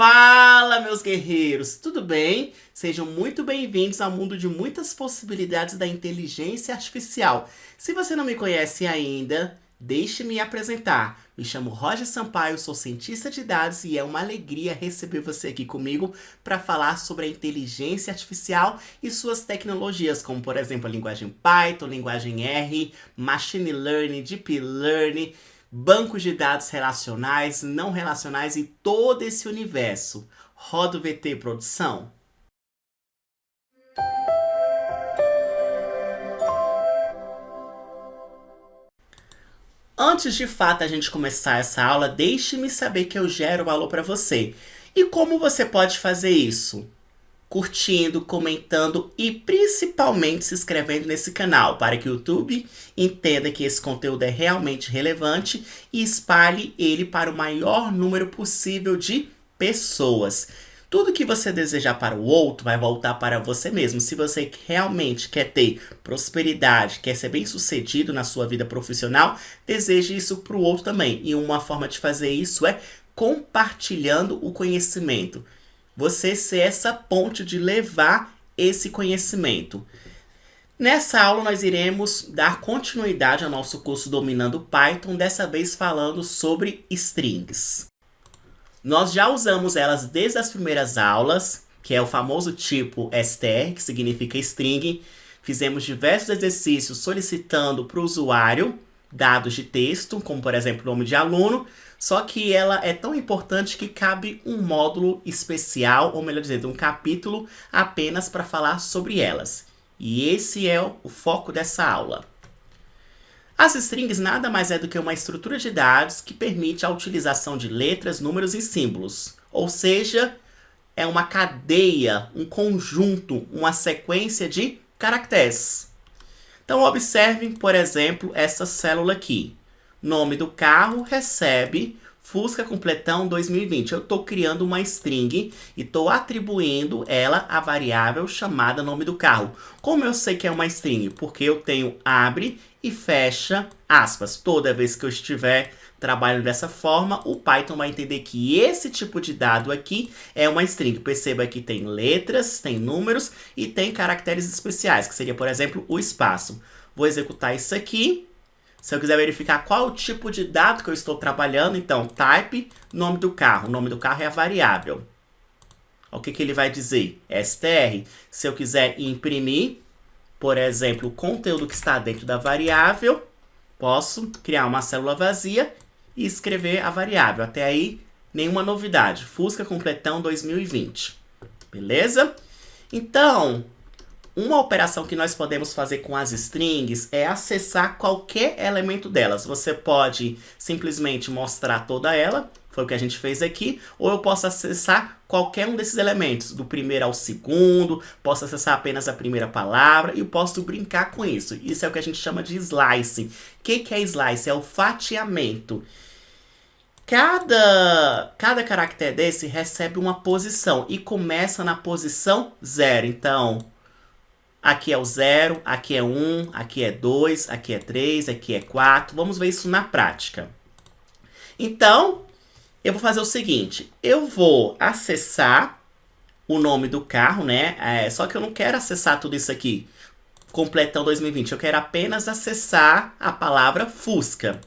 Fala, meus guerreiros! Tudo bem? Sejam muito bem-vindos ao mundo de muitas possibilidades da inteligência artificial. Se você não me conhece ainda, deixe-me apresentar. Me chamo Roger Sampaio, sou cientista de dados e é uma alegria receber você aqui comigo para falar sobre a inteligência artificial e suas tecnologias, como por exemplo a linguagem Python, linguagem R, Machine Learning, Deep Learning, bancos de dados relacionais, não relacionais e todo esse universo. Roda o VT Produção. Antes de fato a gente começar essa aula, deixe-me saber que eu gero valor para você. E como você pode fazer isso? Curtindo, comentando e principalmente se inscrevendo nesse canal para que o YouTube entenda que esse conteúdo é realmente relevante e espalhe ele para o maior número possível de pessoas. Tudo que você desejar para o outro vai voltar para você mesmo. Se você realmente quer ter prosperidade, quer ser bem-sucedido na sua vida profissional, deseje isso para o outro também. E uma forma de fazer isso é compartilhando o conhecimento. Você ser essa ponte de levar esse conhecimento. Nessa aula nós iremos dar continuidade ao nosso curso Dominando Python, dessa vez falando sobre strings. Nós já usamos elas desde as primeiras aulas, que é o famoso tipo str, que significa string. Fizemos diversos exercícios solicitando para o usuário dados de texto, como por exemplo o nome de aluno, só que ela é tão importante que cabe um módulo especial, ou melhor dizendo, um capítulo apenas para falar sobre elas. E esse é o foco dessa aula. As strings nada mais é do que uma estrutura de dados que permite a utilização de letras, números e símbolos. Ou seja, é uma cadeia, um conjunto, uma sequência de caracteres. Então observem, por exemplo, essa célula aqui. Nome do carro recebe Fusca Completão 2020. Eu estou criando uma string e estou atribuindo ela à variável chamada nome do carro. Como eu sei que é uma string? Porque eu tenho abre e fecha aspas. Toda vez que eu estiver trabalhando dessa forma, o Python vai entender que esse tipo de dado aqui é uma string. Perceba que tem letras, tem números e tem caracteres especiais, que seria, por exemplo, o espaço. Vou executar isso aqui. Se eu quiser verificar qual o tipo de dado que eu estou trabalhando, então, type, nome do carro. O nome do carro é a variável. O que ele vai dizer? str. Se eu quiser imprimir, por exemplo, o conteúdo que está dentro da variável, posso criar uma célula vazia e escrever a variável. Até aí, nenhuma novidade. Fusca Completão 2020. Beleza? Então, uma operação que nós podemos fazer com as strings é acessar qualquer elemento delas. Você pode simplesmente mostrar toda ela, foi o que a gente fez aqui, ou eu posso acessar qualquer um desses elementos, do primeiro ao segundo, posso acessar apenas a primeira palavra e eu posso brincar com isso. Isso é o que a gente chama de slice. O que é slice? É o fatiamento. Cada caractere desse recebe uma posição e começa na posição 0. Então, aqui é o 0, aqui é 1, aqui é 2, aqui é 3, aqui é 4. Vamos ver isso na prática. Então, eu vou fazer o seguinte. Eu vou acessar o nome do carro, né? Só que eu não quero acessar tudo isso aqui. Completão 2020. Eu quero apenas acessar a palavra Fusca.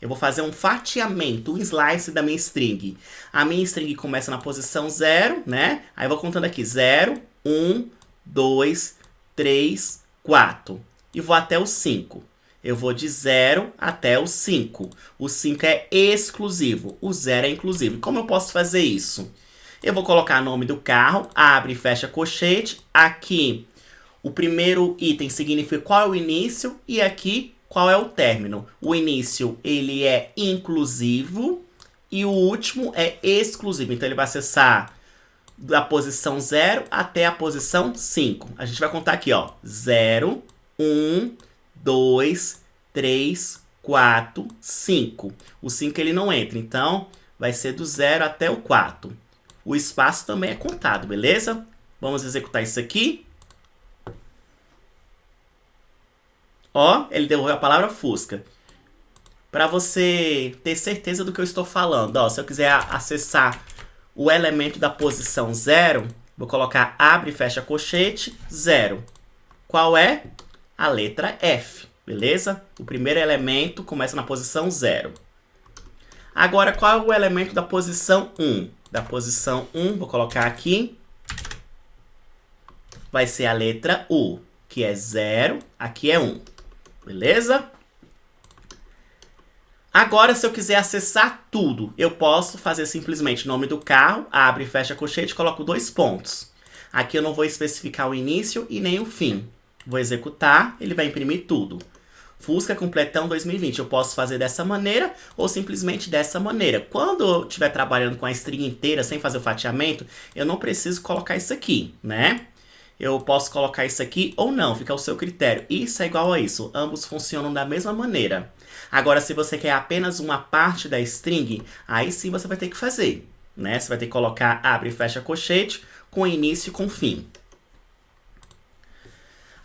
Eu vou fazer um fatiamento, um slice da minha string. A minha string começa na posição 0, né? Aí eu vou contando aqui. 0, 1, 2, 3, 4. E vou até o 5. Eu vou de 0 até o 5. O 5 é exclusivo. O 0 é inclusivo. Como eu posso fazer isso? Eu vou colocar o nome do carro. Abre e fecha colchete. Aqui, o primeiro item significa qual é o início. E aqui, qual é o término. O início, ele é inclusivo. E o último é exclusivo. Então, ele vai acessar da posição 0 até a posição 5. A gente vai contar aqui, ó. 0, 1, 2, 3, 4, 5. O 5 ele não entra, então vai ser do 0 até o 4. O espaço também é contado, beleza? Vamos executar isso aqui. Ó, ele devolveu a palavra Fusca. Para você ter certeza do que eu estou falando, ó, se eu quiser acessar o elemento da posição 0, vou colocar abre e fecha colchete, 0. Qual é? A letra F, beleza? O primeiro elemento começa na posição 0. Agora, qual é o elemento da posição 1? Da posição 1, vou colocar aqui, vai ser a letra U, que é 0, aqui é 1, beleza? Agora, se eu quiser acessar tudo, eu posso fazer simplesmente o nome do carro, abre e fecha colchete, coloco 2 pontos. Aqui eu não vou especificar o início e nem o fim. Vou executar, ele vai imprimir tudo. Fusca Completão 2020. Eu posso fazer dessa maneira ou simplesmente dessa maneira. Quando eu estiver trabalhando com a string inteira sem fazer o fatiamento, eu não preciso colocar isso aqui, né? Eu posso colocar isso aqui ou não, fica ao seu critério. Isso é igual a isso, ambos funcionam da mesma maneira. Agora, se você quer apenas uma parte da string, aí sim você vai ter que fazer, né? Você vai ter que colocar abre e fecha colchete com início e com fim.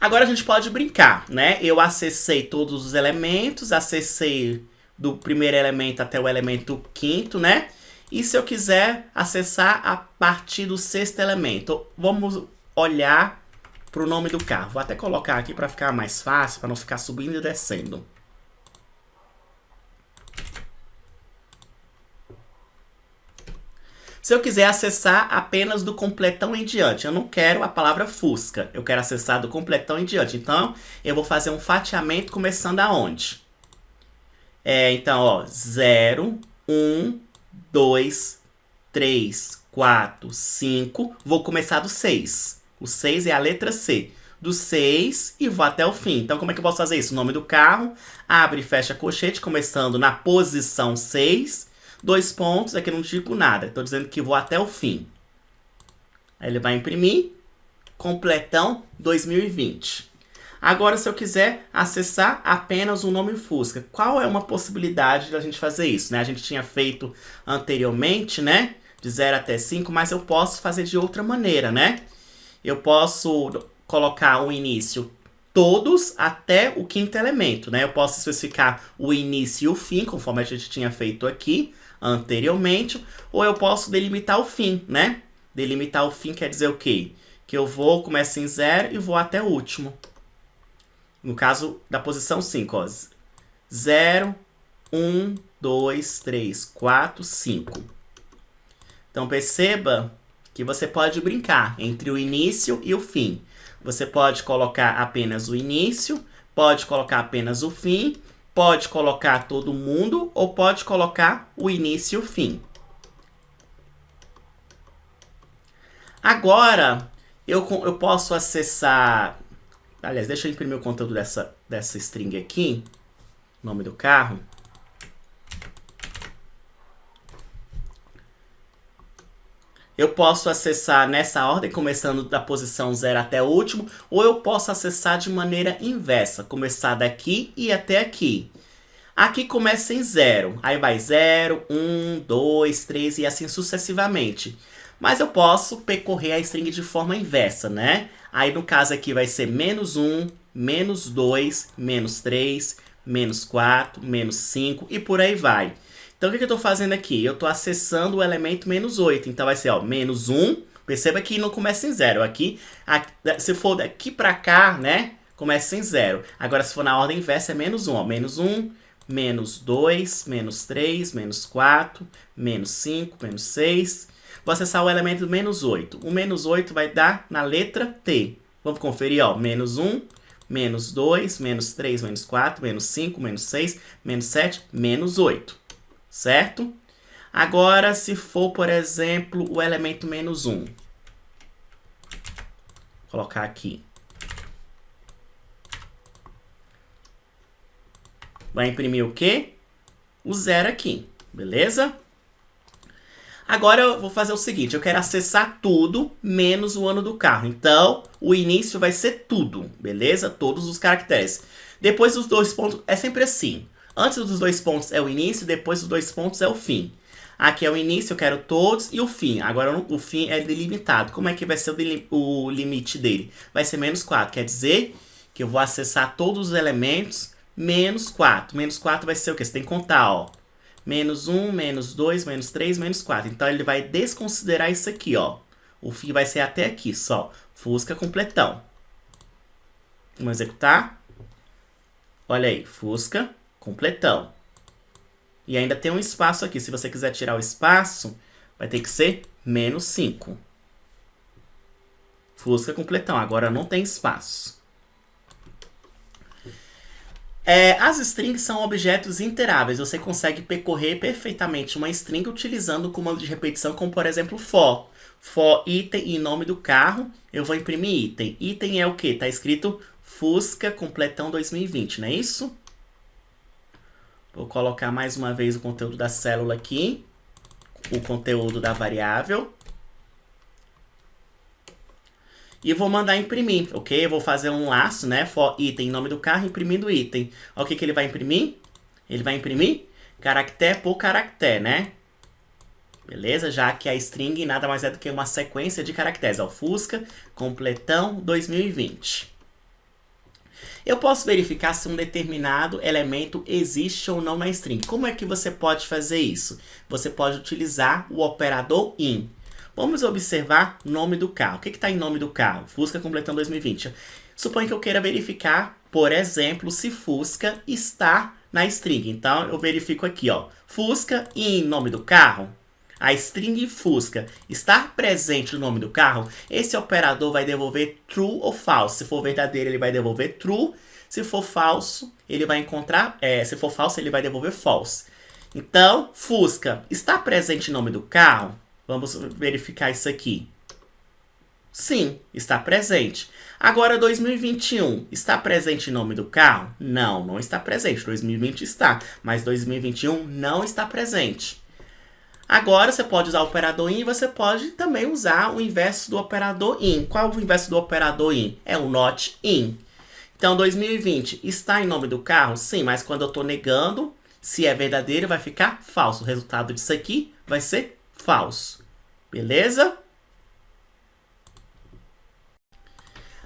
Agora a gente pode brincar, né? Eu acessei todos os elementos, acessei do primeiro elemento até o elemento quinto, né? E se eu quiser acessar a partir do sexto elemento, vamos olhar para o nome do carro. Vou até colocar aqui para ficar mais fácil, para não ficar subindo e descendo. Se eu quiser acessar apenas do completão em diante, eu não quero a palavra Fusca, eu quero acessar do completão em diante. Então, eu vou fazer um fatiamento começando aonde? Então, ó, 0, 1, 2, 3, 4, 5. Vou começar do 6. O 6 é a letra C. Do 6 e vou até o fim. Então, como é que eu posso fazer isso? O nome do carro, abre e fecha colchete, começando na posição 6. 2 pontos, aqui não digo nada. Estou dizendo que vou até o fim. Aí ele vai imprimir. Completão 2020. Agora, se eu quiser acessar apenas o nome Fusca, qual é uma possibilidade da gente fazer isso, né? A gente tinha feito anteriormente, né? De 0 até 5, mas eu posso fazer de outra maneira, né? Eu posso colocar o início todos até o quinto elemento, né? Eu posso especificar o início e o fim, conforme a gente tinha feito aqui anteriormente, ou eu posso delimitar o fim, né? Delimitar o fim quer dizer o quê? Que eu vou, começo em 0 e vou até o último. No caso da posição 5, ó. 0, 1, 2, 3, 4, 5. Então perceba que você pode brincar entre o início e o fim. Você pode colocar apenas o início, pode colocar apenas o fim, pode colocar todo mundo ou pode colocar o início e o fim. Agora, eu posso acessar... Aliás, deixa eu imprimir o conteúdo dessa string aqui, nome do carro. Eu posso acessar nessa ordem, começando da posição 0 até o último, ou eu posso acessar de maneira inversa, começar daqui e até aqui. Aqui começa em 0, aí vai 0, 1, 2, 3 e assim sucessivamente. Mas eu posso percorrer a string de forma inversa, né? Aí no caso aqui vai ser menos 1, menos 2, menos 3, menos 4, menos 5 e por aí vai. Então, o que eu estou fazendo aqui? Eu estou acessando o elemento menos 8. Então, vai ser, ó, menos 1. Perceba que não começa em 0. Aqui, se for daqui para cá, né, começa em 0. Agora, se for na ordem inversa, é menos 1. Ó, menos 1, menos 2, menos 3, menos 4, menos 5, menos 6. Vou acessar o elemento menos 8. O menos 8 vai dar na letra T. Vamos conferir, ó, menos 1, menos 2, menos 3, menos 4, menos 5, menos 6, menos 7, menos 8. Certo? Agora, se for, por exemplo, o elemento menos 1. Vou colocar aqui. Vai imprimir o quê? O 0 aqui. Beleza? Agora eu vou fazer o seguinte. Eu quero acessar tudo, menos o ano do carro. Então, o início vai ser tudo. Beleza? Todos os caracteres. Depois dos 2 pontos, é sempre assim. Antes dos 2 pontos é o início, depois dos 2 pontos é o fim. Aqui é o início, eu quero todos, e o fim. Agora o fim é delimitado. Como é que vai ser o limite dele? Vai ser menos 4. Quer dizer que eu vou acessar todos os elementos menos 4. Menos 4 vai ser o quê? Você tem que contar, ó. Menos 1, menos 2, menos 3, menos 4. Então, ele vai desconsiderar isso aqui, ó. O fim vai ser até aqui, só. Fusca completão. Vamos executar. Olha aí, Fusca completão. E ainda tem um espaço aqui. Se você quiser tirar o espaço, vai ter que ser menos 5. Fusca completão. Agora não tem espaço. As strings são objetos interáveis. Você consegue percorrer perfeitamente uma string utilizando o comando de repetição, como por exemplo for. For item e nome do carro, eu vou imprimir item. Item é o quê? Está escrito Fusca completão 2020, não é isso? Vou colocar mais uma vez o conteúdo da célula aqui. O conteúdo da variável. E vou mandar imprimir, ok? Eu vou fazer um laço, né? For item, nome do carro, imprimindo item. Olha o que ele vai imprimir? Ele vai imprimir caractere por caractere, né? Beleza? Já que a string nada mais é do que uma sequência de caracteres. Ó, Fusca, completão 2020. Eu posso verificar se um determinado elemento existe ou não na string. Como é que você pode fazer isso? Você pode utilizar o operador in. Vamos observar nome do carro. O que está em nome do carro? Fusca completão 2020. Suponho que eu queira verificar, por exemplo, se Fusca está na string. Então, eu verifico aqui, ó. Fusca e em nome do carro. A string Fusca está presente no nome do carro. Esse operador vai devolver true ou false. Se for verdadeiro, ele vai devolver true. Se for falso, ele vai se for falso, ele vai devolver false. Então, Fusca está presente no nome do carro? Vamos verificar isso aqui. Sim, está presente. Agora, 2021, está presente em nome do carro? Não, não está presente. 2020 está, mas 2021 não está presente. Agora, você pode usar o operador in e você pode também usar o inverso do operador in. Qual é o inverso do operador in? É o not in. Então, 2020 está em nome do carro? Sim, mas quando eu estou negando, se é verdadeiro, vai ficar falso. O resultado disso aqui vai ser falso. Beleza?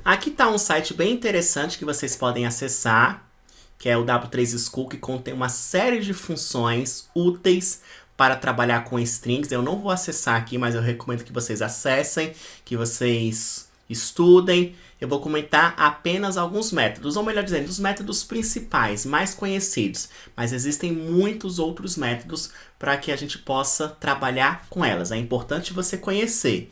Aqui está um site bem interessante que vocês podem acessar, que é o W3 School, que contém uma série de funções úteis para trabalhar com strings. Eu não vou acessar aqui, mas eu recomendo que vocês acessem, que vocês estudem. Eu vou comentar apenas alguns métodos, ou melhor dizendo, os métodos principais, mais conhecidos. Mas existem muitos outros métodos para que a gente possa trabalhar com elas. É importante você conhecer.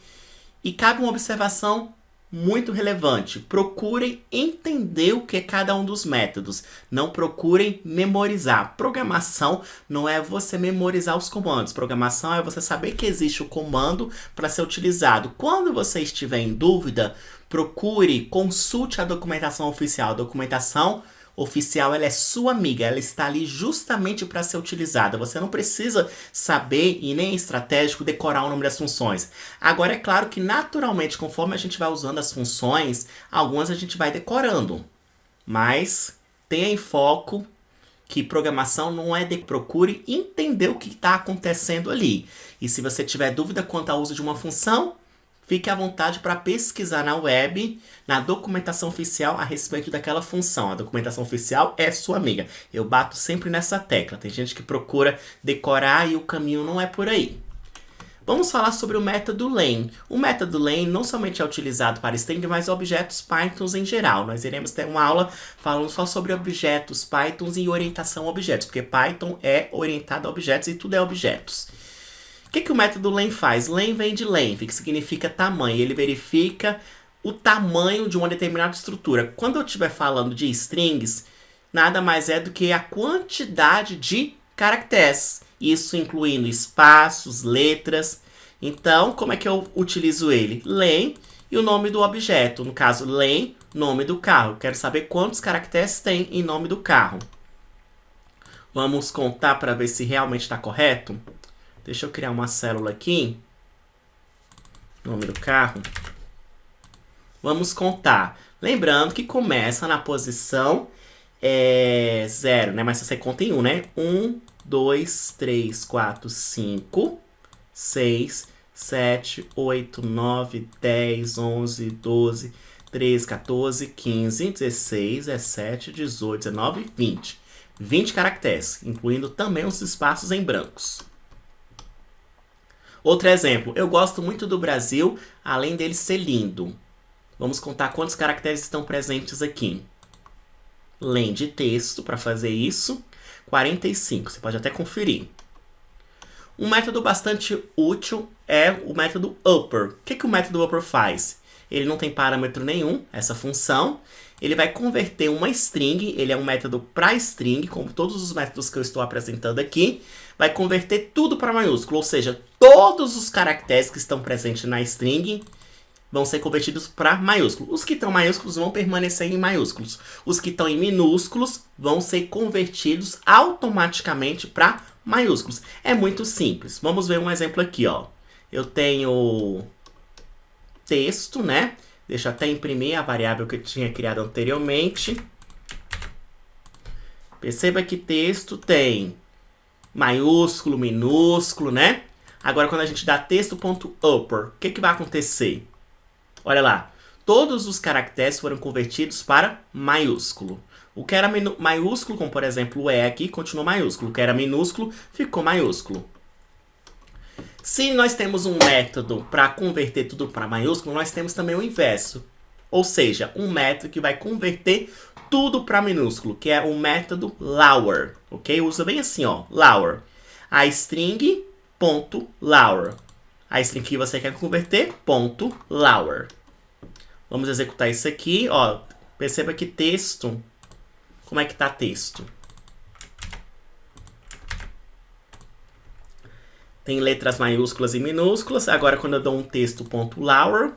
E cabe uma observação muito relevante. Procurem entender o que é cada um dos métodos. Não procurem memorizar. Programação não é você memorizar os comandos. Programação é você saber que existe o comando para ser utilizado. Quando você estiver em dúvida, procure, consulte a documentação oficial. A documentação oficial, ela é sua amiga, ela está ali justamente para ser utilizada. Você não precisa saber e nem estratégico decorar o nome das funções. Agora, é claro que naturalmente, conforme a gente vai usando as funções, algumas a gente vai decorando. Mas tenha em foco que programação não é procure entender o que está acontecendo ali. E se você tiver dúvida quanto ao uso de uma função, fique à vontade para pesquisar na web, na documentação oficial a respeito daquela função. A documentação oficial é sua amiga. Eu bato sempre nessa tecla. Tem gente que procura decorar e o caminho não é por aí. Vamos falar sobre o método len. O método len não somente é utilizado para string, mas objetos Python em geral. Nós iremos ter uma aula falando só sobre objetos Python e orientação a objetos, porque Python é orientado a objetos e tudo é objetos. O que o método len faz? Len vem de length, que significa tamanho. Ele verifica o tamanho de uma determinada estrutura. Quando eu estiver falando de strings, nada mais é do que a quantidade de caracteres. Isso incluindo espaços, letras. Então, como é que eu utilizo ele? Len e o nome do objeto. No caso, len, nome do carro. Quero saber quantos caracteres tem em nome do carro. Vamos contar para ver se realmente está correto? Deixa eu criar uma célula aqui. Nome do carro. Vamos contar. Lembrando que começa na posição 0, né? Mas você conta em 1, né? 1, 2, 3, 4, 5, 6, 7, 8, 9, 10, 11, 12, 13, 14, 15, 16, 17, 18, 19, 20. 20 caracteres, incluindo também os espaços em brancos. Outro exemplo, eu gosto muito do Brasil, além dele ser lindo. Vamos contar quantos caracteres estão presentes aqui. Len de texto, para fazer isso, 45, você pode até conferir. Um método bastante útil é o método upper. O que o método upper faz? Ele não tem parâmetro nenhum, essa função. Ele vai converter uma string, ele é um método para string, como todos os métodos que eu estou apresentando aqui. Vai converter tudo para maiúsculo, ou seja, todos os caracteres que estão presentes na string vão ser convertidos para maiúsculo. Os que estão maiúsculos vão permanecer em maiúsculos. Os que estão em minúsculos vão ser convertidos automaticamente para maiúsculos. É muito simples. Vamos ver um exemplo aqui, ó. Eu tenho texto, né? Deixa eu até imprimir a variável que eu tinha criado anteriormente. Perceba que texto tem maiúsculo, minúsculo, né? Agora, quando a gente dá texto.upper, o que vai acontecer? Olha lá, todos os caracteres foram convertidos para maiúsculo. O que era maiúsculo, como por exemplo o E aqui, continuou maiúsculo. O que era minúsculo, ficou maiúsculo. Se nós temos um método para converter tudo para maiúsculo, nós temos também o inverso. Ou seja, um método que vai converter tudo para minúsculo, que é o método lower. Ok? Usa bem assim, ó, lower. A string ponto lower. A string que você quer converter, ponto lower. Vamos executar isso aqui, ó. Perceba que texto, como é que tá texto? Tem letras maiúsculas e minúsculas. Agora, quando eu dou um texto ponto lower,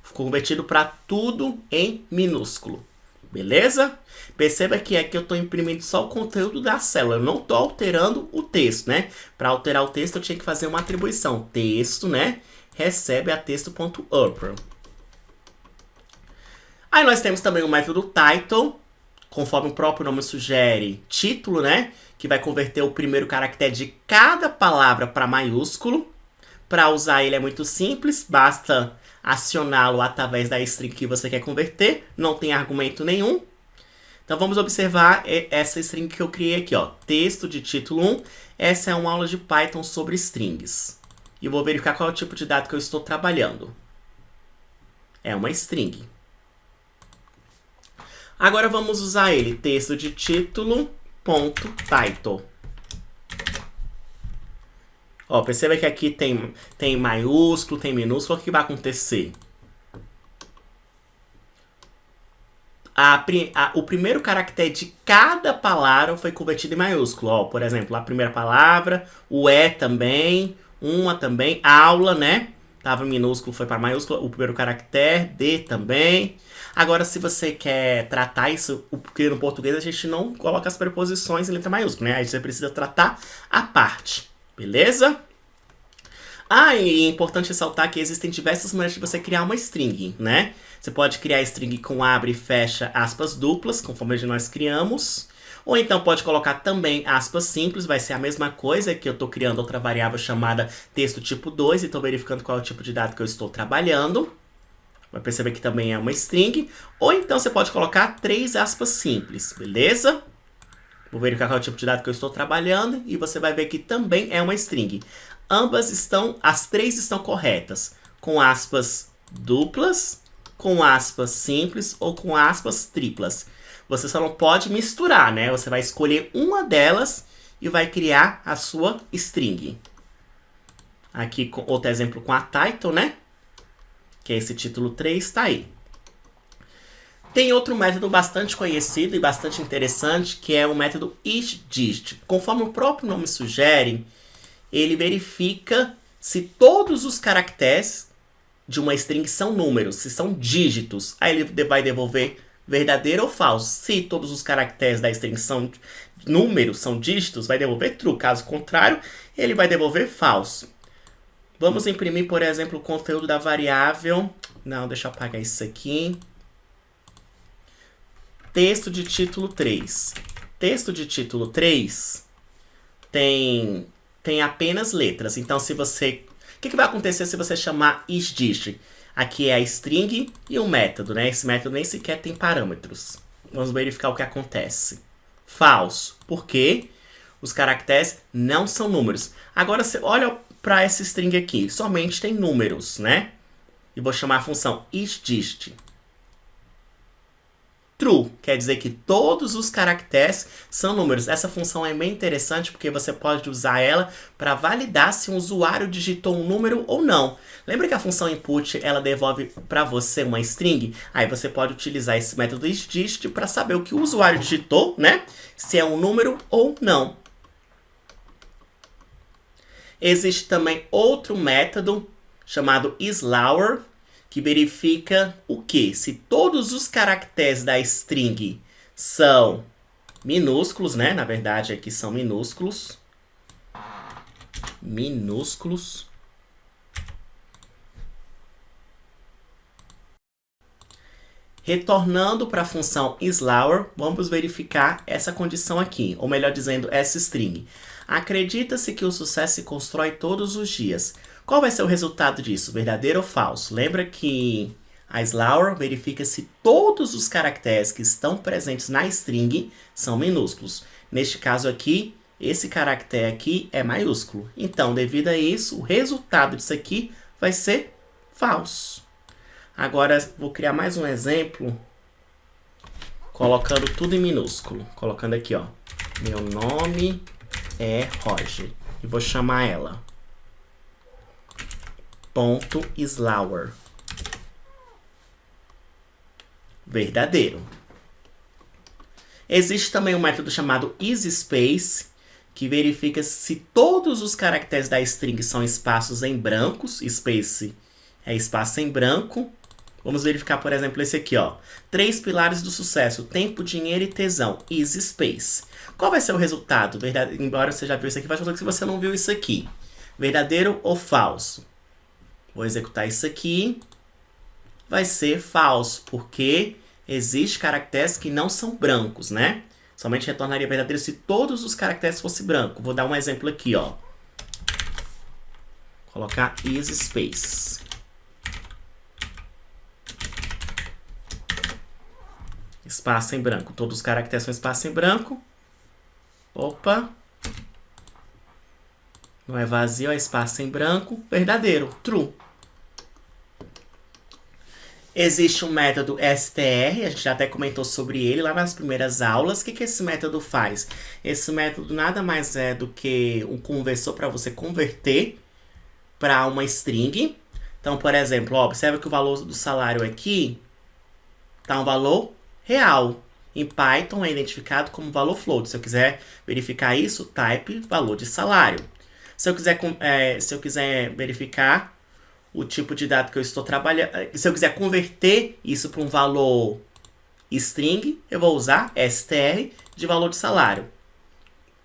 ficou convertido para tudo em minúsculo. Beleza? Perceba que aqui eu estou imprimindo só o conteúdo da célula. Eu não estou alterando o texto, né? Para alterar o texto, eu tinha que fazer uma atribuição. Texto, né? Recebe a texto.upper. Aí nós temos também o método title, conforme o próprio nome sugere, título, né? Que vai converter o primeiro caractere de cada palavra para maiúsculo. Para usar ele é muito simples, basta acioná-lo através da string que você quer converter, não tem argumento nenhum. Então vamos observar essa string que eu criei aqui, ó, texto de título 1. Essa é uma aula de Python sobre strings. E vou verificar qual é o tipo de dado que eu estou trabalhando. É uma string. Agora vamos usar ele, texto de título ponto title. Ó, perceba que aqui tem maiúsculo, tem minúsculo. O que vai acontecer? O primeiro caractere de cada palavra foi convertido em maiúsculo. Ó, por exemplo, a primeira palavra, o E também, uma também, aula, né? Tava em minúsculo, foi para maiúsculo. O primeiro caractere, D também. Agora, se você quer tratar isso, porque no português a gente não coloca as preposições em letra maiúscula, né? Aí você precisa tratar a parte. Beleza? E é importante ressaltar que existem diversas maneiras de você criar uma string, né? Você pode criar string com abre e fecha aspas duplas, conforme nós criamos. Ou então pode colocar também aspas simples, vai ser a mesma coisa, que eu estou criando outra variável chamada texto tipo 2, e estou verificando qual é o tipo de dado que eu estou trabalhando. Vai perceber que também é uma string. Ou então você pode colocar 3 aspas simples, beleza? Vou verificar qual é o tipo de dado que eu estou trabalhando e você vai ver que também é uma string. As 3 estão corretas, com aspas duplas, com aspas simples ou com aspas triplas. Você só não pode misturar, né? Você vai escolher uma delas e vai criar a sua string. Aqui, outro exemplo com a title, né? Que é esse título 3, tá aí. Tem outro método bastante conhecido e bastante interessante, que é o método isDigit. Conforme o próprio nome sugere, ele verifica se todos os caracteres de uma string são números, se são dígitos. Aí ele vai devolver verdadeiro ou falso. Se todos os caracteres da string são números, são dígitos, vai devolver true. Caso contrário, ele vai devolver falso. Vamos imprimir, por exemplo, o conteúdo da variável. Não, deixa eu apagar isso aqui. Texto de título 3. Texto de título 3 tem apenas letras. Então, se você... O que vai acontecer se você chamar isDigit? Aqui é a string e o método, né? Esse método nem sequer tem parâmetros. Vamos verificar o que acontece. falso, porque os caracteres não são números. Agora você olha para essa string aqui, somente tem números, né? E vou chamar a função isDist. True, quer dizer que todos os caracteres são números. Essa função é bem interessante porque você pode usar ela para validar se um usuário digitou um número ou não. Lembra que a função input ela devolve para você uma string? Aí você pode utilizar esse método isDist para saber o que o usuário digitou, né? Se é um número ou não. Existe também outro método chamado isLower, que verifica o quê? Se todos os caracteres da string são minúsculos, né? Na verdade, aqui são minúsculos. Minúsculos. Retornando para a função isLower, vamos verificar essa condição aqui, ou melhor dizendo, essa string. Acredita-se que o sucesso se constrói todos os dias. Qual vai ser o resultado disso? Verdadeiro ou falso? Lembra que a isLower verifica se todos os caracteres que estão presentes na string são minúsculos. Neste caso aqui, esse caractere aqui é maiúsculo. Então, devido a isso, o resultado disso aqui vai ser falso. Agora, vou criar mais um exemplo, colocando tudo em minúsculo. Colocando aqui, ó, meu nome é Roger. E vou chamar ela .isLower. Verdadeiro. Existe também um método chamado isSpace, que verifica se todos os caracteres da string são espaços em brancos. Space é espaço em branco. Vamos verificar, por exemplo, esse aqui, ó. 3 pilares do sucesso: tempo, dinheiro e tesão. isSpace. Qual vai ser o resultado? Embora você já viu isso aqui, vai falar que você não viu isso aqui. Verdadeiro ou falso? Vou executar isso aqui. Vai ser falso, porque existem caracteres que não são brancos, né? Somente retornaria verdadeiro se todos os caracteres fossem brancos. Vou dar um exemplo aqui, ó. Colocar isSpace. Espaço em branco. Todos os caracteres são espaço em branco. Opa. Não é vazio, é espaço em branco. Verdadeiro. True. Existe um método str, a gente já até comentou sobre ele lá nas primeiras aulas. O que esse método faz? Esse método nada mais é do que um conversor para você converter para uma string. Então, por exemplo, ó, observa que o valor do salário aqui está um valor real. Em Python é identificado como valor float. Se eu quiser verificar isso, type valor de salário. Se eu quiser verificar o tipo de dado que eu estou trabalhando, se eu quiser converter isso para um valor string, eu vou usar str de valor de salário.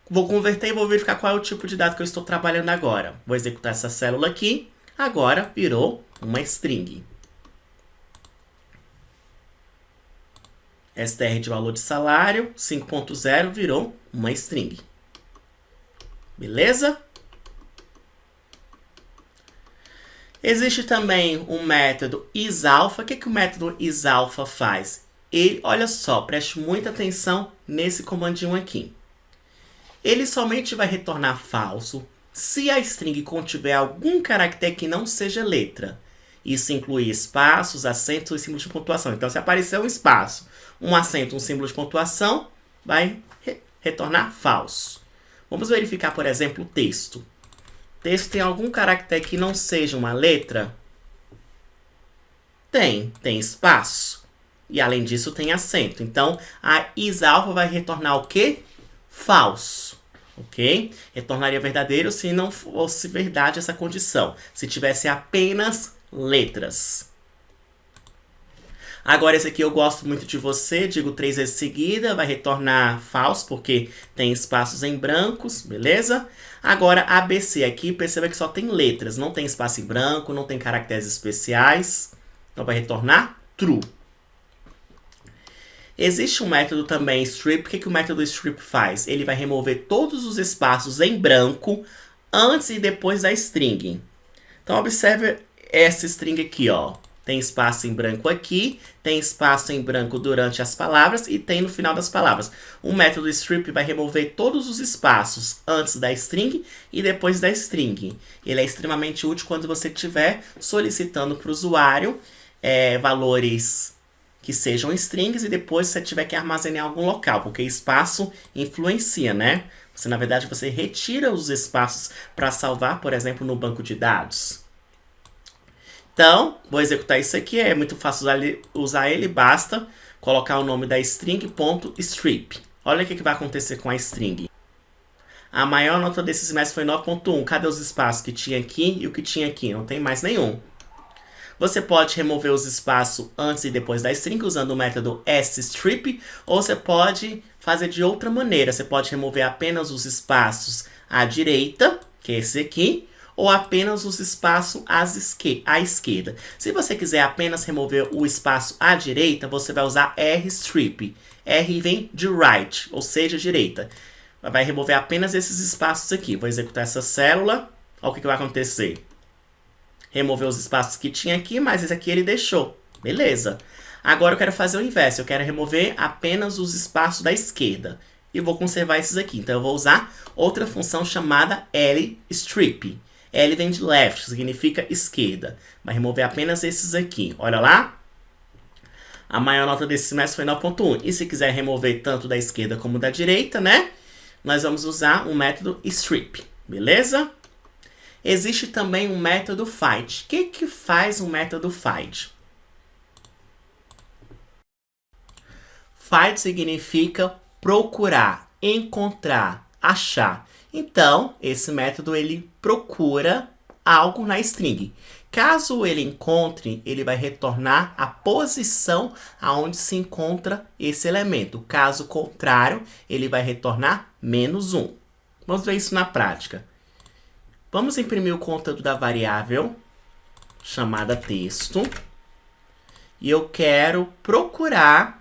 Vou converter e vou verificar qual é o tipo de dado que eu estou trabalhando agora. Vou executar essa célula aqui. Agora virou uma string. str de valor de salário 5.0 virou uma string. Beleza? Existe também um método isAlpha. O que o método isAlpha faz? Olha só, preste muita atenção nesse comandinho aqui. Ele somente vai retornar falso se a string contiver algum caractere que não seja letra. Isso inclui espaços, acentos e símbolos de pontuação. Então, se aparecer um espaço, um acento, um símbolo de pontuação, vai retornar falso. Vamos verificar, por exemplo, o texto. Texto tem algum caractere que não seja uma letra? Tem espaço. E além disso tem acento. Então, a isAlpha vai retornar o quê? Falso. Ok? Retornaria verdadeiro se não fosse verdade essa condição. Se tivesse apenas letras. Agora esse aqui eu gosto muito de você, digo 3 vezes seguida, vai retornar falso porque tem espaços em brancos, beleza? Agora ABC aqui, perceba que só tem letras, não tem espaço em branco, não tem caracteres especiais, então vai retornar true. Existe um método também strip. O que o método strip faz? Ele vai remover todos os espaços em branco antes e depois da string. Então observe essa string aqui, ó. Tem espaço em branco aqui, tem espaço em branco durante as palavras e tem no final das palavras. O método strip vai remover todos os espaços antes da string e depois da string. Ele é extremamente útil quando você estiver solicitando para o usuário valores que sejam strings e depois você tiver que armazenar em algum local, porque espaço influencia, né? Na verdade, você retira os espaços para salvar, por exemplo, no banco de dados. Então, vou executar isso aqui, é muito fácil usar ele, basta colocar o nome da string.strip. Olha o que vai acontecer com a string. A maior nota desse semestre foi 9.1. Cadê os espaços que tinha aqui e o que tinha aqui? Não tem mais nenhum. Você pode remover os espaços antes e depois da string usando o método sstrip, ou você pode fazer de outra maneira. Você pode remover apenas os espaços à direita, que é esse aqui, ou apenas os espaços à esquerda. Se você quiser apenas remover o espaço à direita, você vai usar rstrip. R vem de right, ou seja, direita. Vai remover apenas esses espaços aqui. Vou executar essa célula. Olha o que vai acontecer. Remover os espaços que tinha aqui, mas esse aqui ele deixou. Beleza. Agora eu quero fazer o inverso. Eu quero remover apenas os espaços da esquerda. E vou conservar esses aqui. Então eu vou usar outra função chamada lstrip. L vem de left, significa esquerda. Vai remover apenas esses aqui. Olha lá. A maior nota desse semestre foi 9.1. E se quiser remover tanto da esquerda como da direita, né? Nós vamos usar o método strip. Beleza? Existe também um método find. O que faz um método find? Find significa procurar, encontrar, achar. Então, esse método ele procura algo na string. Caso ele encontre, ele vai retornar a posição aonde se encontra esse elemento. Caso contrário, ele vai retornar -1. Vamos ver isso na prática. Vamos imprimir o conteúdo da variável chamada texto. E eu quero procurar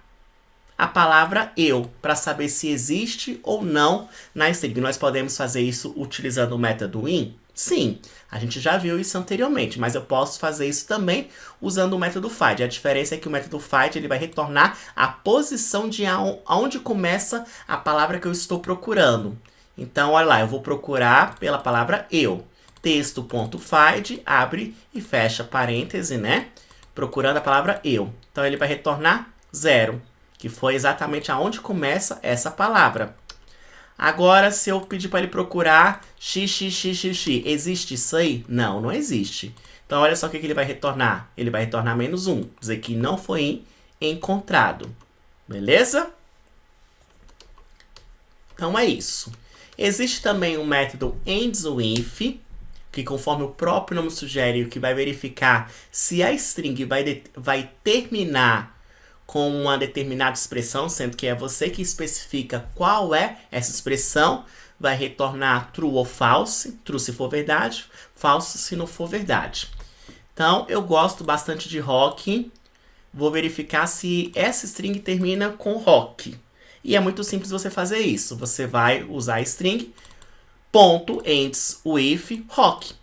a palavra eu, para saber se existe ou não na string. Nós podemos fazer isso utilizando o método in? Sim, a gente já viu isso anteriormente, mas eu posso fazer isso também usando o método find. A diferença é que o método find ele vai retornar a posição de onde começa a palavra que eu estou procurando. Então, olha lá, eu vou procurar pela palavra eu. Texto.find, abre e fecha parêntese, né? Procurando a palavra eu. Então, ele vai retornar 0, que foi exatamente aonde começa essa palavra. Agora, se eu pedir para ele procurar xxxx, existe isso aí? Não, não existe. Então, olha só o que ele vai retornar. Ele vai retornar -1, dizer que não foi encontrado. Beleza? Então, é isso. Existe também o método ends-with, que conforme o próprio nome sugere, que vai verificar se a string vai terminar com uma determinada expressão, sendo que é você que especifica qual é essa expressão, vai retornar true ou false, true se for verdade, false se não for verdade. Então, eu gosto bastante de rock, vou verificar se essa string termina com rock. E é muito simples você fazer isso. Você vai usar a string .ends with rock.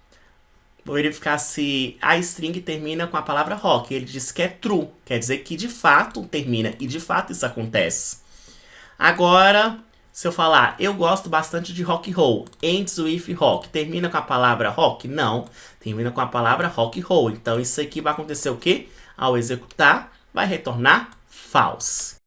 Vou verificar se a string termina com a palavra rock. Ele diz que é true. Quer dizer que de fato termina. E de fato isso acontece. Agora, se eu falar, eu gosto bastante de rock and roll. Ends with rock. Termina com a palavra rock? Não. Termina com a palavra rock and roll. Então isso aqui vai acontecer o quê? Ao executar, vai retornar false.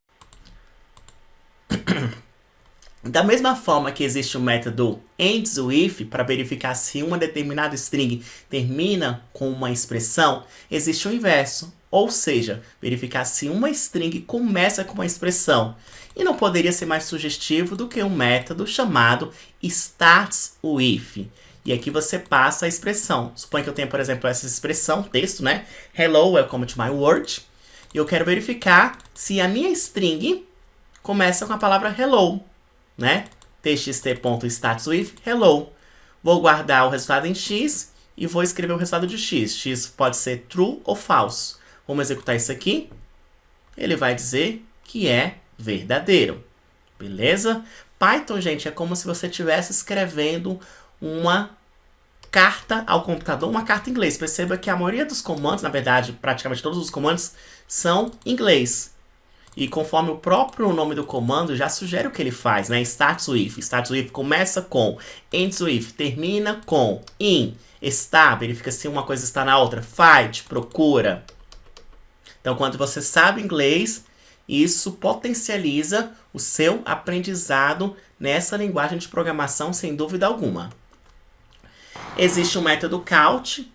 Da mesma forma que existe o método ends-with para verificar se uma determinada string termina com uma expressão, existe o inverso, ou seja, verificar se uma string começa com uma expressão. E não poderia ser mais sugestivo do que um método chamado starts-with. E aqui você passa a expressão. Suponha que eu tenha, por exemplo, essa expressão, texto, né? Hello, welcome to my world. E eu quero verificar se a minha string começa com a palavra hello, né? txt.startsWith hello. Vou guardar o resultado em x e vou escrever o resultado de x. X pode ser true ou falso. Vamos executar isso aqui. Ele vai dizer que é verdadeiro. Beleza? Python, gente, é como se você estivesse escrevendo uma carta ao computador, uma carta em inglês. Perceba que a maioria dos comandos, na verdade, praticamente todos os comandos, são em inglês. E conforme o próprio nome do comando já sugere o que ele faz, né? Starts with. Starts with começa com. Ends with termina com. In está, verifica se uma coisa está na outra. Find, procura. Então, quando você sabe inglês, isso potencializa o seu aprendizado nessa linguagem de programação, sem dúvida alguma. Existe o método count,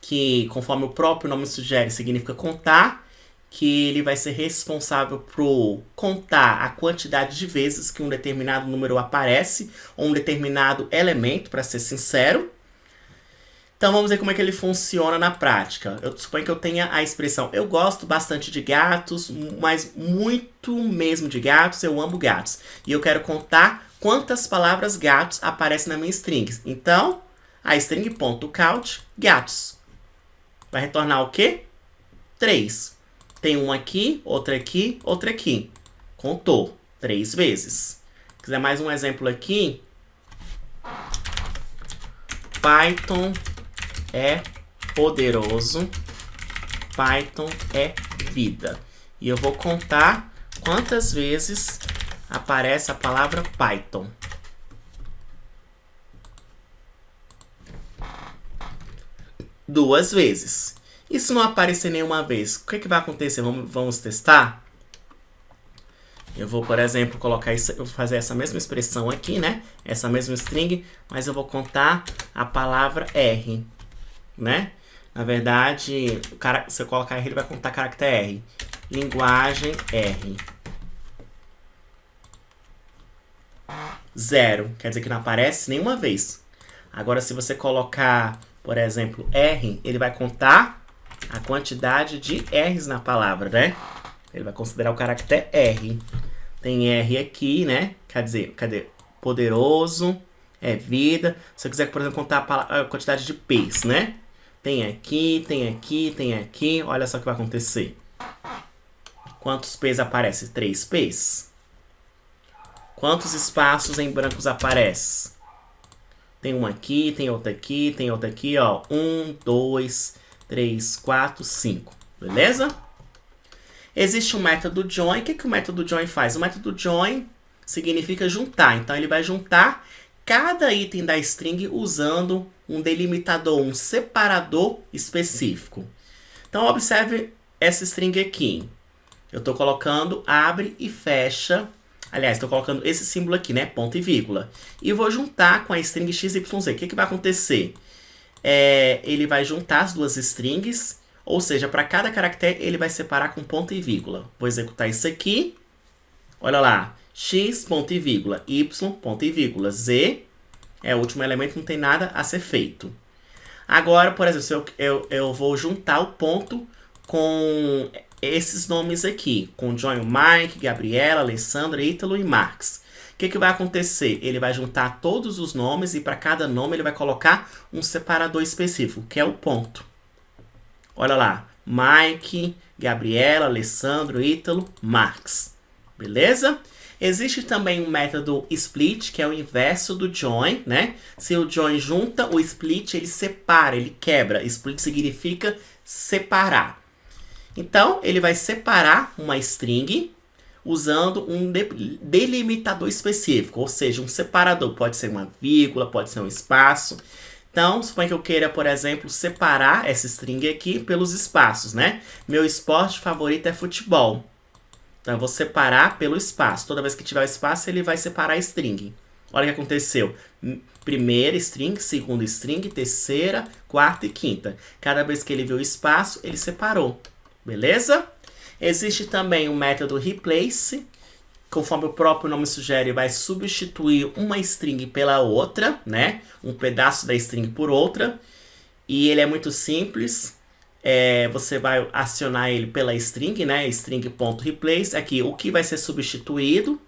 que, conforme o próprio nome sugere, significa contar, que ele vai ser responsável por contar a quantidade de vezes que um determinado número aparece, ou um determinado elemento, para ser sincero. Então vamos ver como é que ele funciona na prática. Eu suponho que eu tenha a expressão: eu gosto bastante de gatos, mas muito mesmo de gatos, eu amo gatos. E eu quero contar quantas palavras gatos aparecem na minha string. Então, a string.count gatos vai retornar o quê? 3. Tem um aqui, outra aqui, outra aqui. Contou 3 vezes. Se quiser mais um exemplo aqui. Python é poderoso. Python é vida. E eu vou contar quantas vezes aparece a palavra Python. Duas vezes. E se não aparecer nenhuma vez, o que vai acontecer? Vamos testar? Eu vou, por exemplo, colocar isso, eu vou fazer essa mesma expressão aqui, né? Essa mesma string, mas eu vou contar a palavra R, né? Na verdade, se eu colocar R, ele vai contar caractere R. Linguagem R. 0, quer dizer que não aparece nenhuma vez. Agora, se você colocar, por exemplo, R, ele vai contar a quantidade de R's na palavra, né? Ele vai considerar o caractere R. Tem R aqui, né? Quer dizer, cadê? Poderoso, é vida. Se eu quiser, por exemplo, contar a quantidade de P's, né? Tem aqui, tem aqui, tem aqui. Olha só o que vai acontecer. Quantos P's aparecem? 3 P's. Quantos espaços em brancos aparecem? Tem um aqui, tem outro aqui, tem outro aqui, ó. 1, 2, 3, 4, 5. Beleza? Existe o método join. O que o método join faz? O método join significa juntar. Então, ele vai juntar cada item da string usando um delimitador, um separador específico. Então, observe essa string aqui. Eu estou colocando abre e fecha. Aliás, estou colocando esse símbolo aqui, né? Ponto e vírgula. E vou juntar com a string XYZ. O que vai acontecer? Ele vai juntar as duas strings, ou seja, para cada caractere ele vai separar com ponto e vírgula. Vou executar isso aqui. Olha lá. X, ponto e vírgula. Y, ponto e vírgula. Z é o último elemento, não tem nada a ser feito. Agora, por exemplo, eu vou juntar o ponto com esses nomes aqui. Com join Mike, Gabriela, Alessandra, Ítalo e Marx. O que vai acontecer? Ele vai juntar todos os nomes e para cada nome ele vai colocar um separador específico, que é o ponto. Olha lá. Mike, Gabriela, Alessandro, Ítalo, Marx. Beleza? Existe também um método split, que é o inverso do join, né? Se o join junta, o split ele separa, ele quebra. Split significa separar. Então, ele vai separar uma string usando um delimitador específico, ou seja, um separador. Pode ser uma vírgula, pode ser um espaço. Então, suponha que eu queira, por exemplo, separar essa string aqui pelos espaços, né? Meu esporte favorito é futebol. Então, eu vou separar pelo espaço. Toda vez que tiver o espaço, ele vai separar a string. Olha o que aconteceu. Primeira string, segunda string, terceira, quarta e quinta. Cada vez que ele viu o espaço, ele separou. Beleza? Existe também o método replace. Conforme o próprio nome sugere, vai substituir uma string pela outra, né? Um pedaço da string por outra. E ele é muito simples. Você vai acionar ele pela string, né? String.replace. Aqui, o que vai ser substituído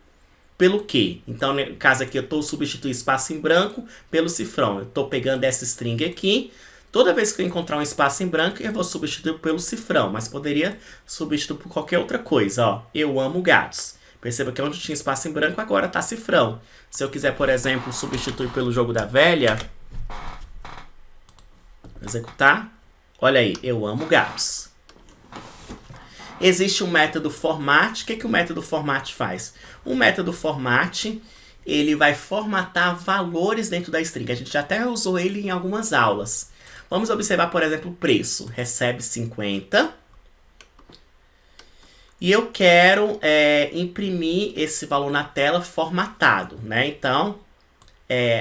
pelo que? Então, no caso aqui, eu estou substituindo espaço em branco pelo cifrão. Eu estou pegando essa string aqui. Toda vez que eu encontrar um espaço em branco, eu vou substituir pelo cifrão. Mas poderia substituir por qualquer outra coisa. Ó, eu amo gatos. Perceba que onde tinha espaço em branco, agora está cifrão. Se eu quiser, por exemplo, substituir pelo jogo da velha, Vou executar. Olha aí, eu amo gatos. Existe um método format. O que o método format faz? O método format, ele vai formatar valores dentro da string. A gente já até usou ele em algumas aulas. Vamos observar, por exemplo, o preço. Recebe 50. E eu quero imprimir esse valor na tela formatado, né? Então,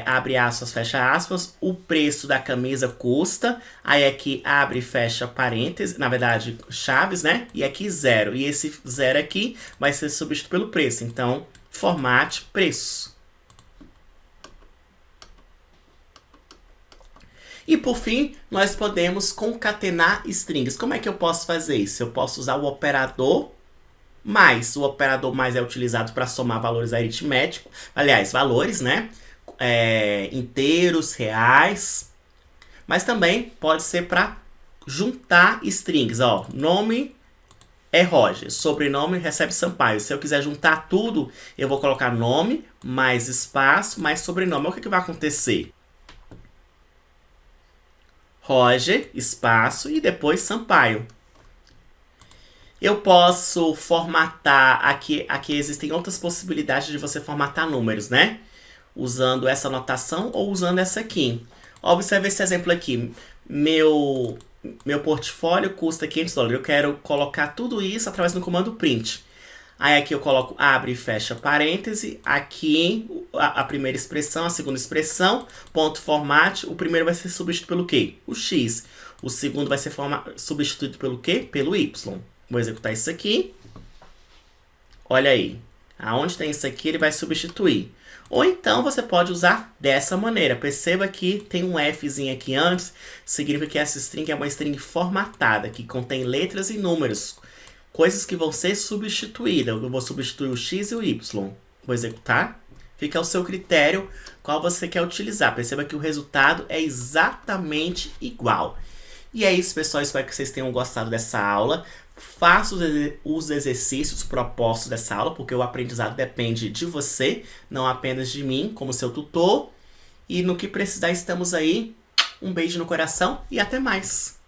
abre aspas, fecha aspas, o preço da camisa custa, aí aqui abre e fecha parênteses, na verdade, chaves, né? E aqui 0. E esse 0 aqui vai ser substituído pelo preço. Então, formate preço. E por fim, nós podemos concatenar strings. Como é que eu posso fazer isso? Eu posso usar o operador mais. O operador mais é utilizado para somar valores aritméticos. Aliás, valores, né? Inteiros, reais. Mas também pode ser para juntar strings. Ó, nome é Roger, sobrenome recebe Sampaio. Se eu quiser juntar tudo, eu vou colocar nome, mais espaço, mais sobrenome. O que vai acontecer? Roger, espaço e depois Sampaio. Eu posso formatar, aqui existem outras possibilidades de você formatar números, né? Usando essa notação ou usando essa aqui. Observe esse exemplo aqui. Meu portfólio custa $500. Eu quero colocar tudo isso através do comando print. Aí aqui eu coloco abre e fecha parêntese. Aqui a primeira expressão, a segunda expressão, ponto format. O primeiro vai ser substituído pelo quê? O X. O segundo vai ser substituído pelo quê? Pelo Y. Vou executar isso aqui. Olha aí. Aonde tem isso aqui, ele vai substituir. Ou então você pode usar dessa maneira. Perceba que tem um Fzinho aqui antes. Significa que essa string é uma string formatada, que contém letras e números. Coisas que vão ser substituídas. Eu vou substituir o X e o Y. Vou executar. Fica ao seu critério qual você quer utilizar. Perceba que o resultado é exatamente igual. E é isso, pessoal. Espero que vocês tenham gostado dessa aula. Faça os exercícios propostos dessa aula, porque o aprendizado depende de você, não apenas de mim, como seu tutor. E no que precisar, estamos aí. Um beijo no coração e até mais!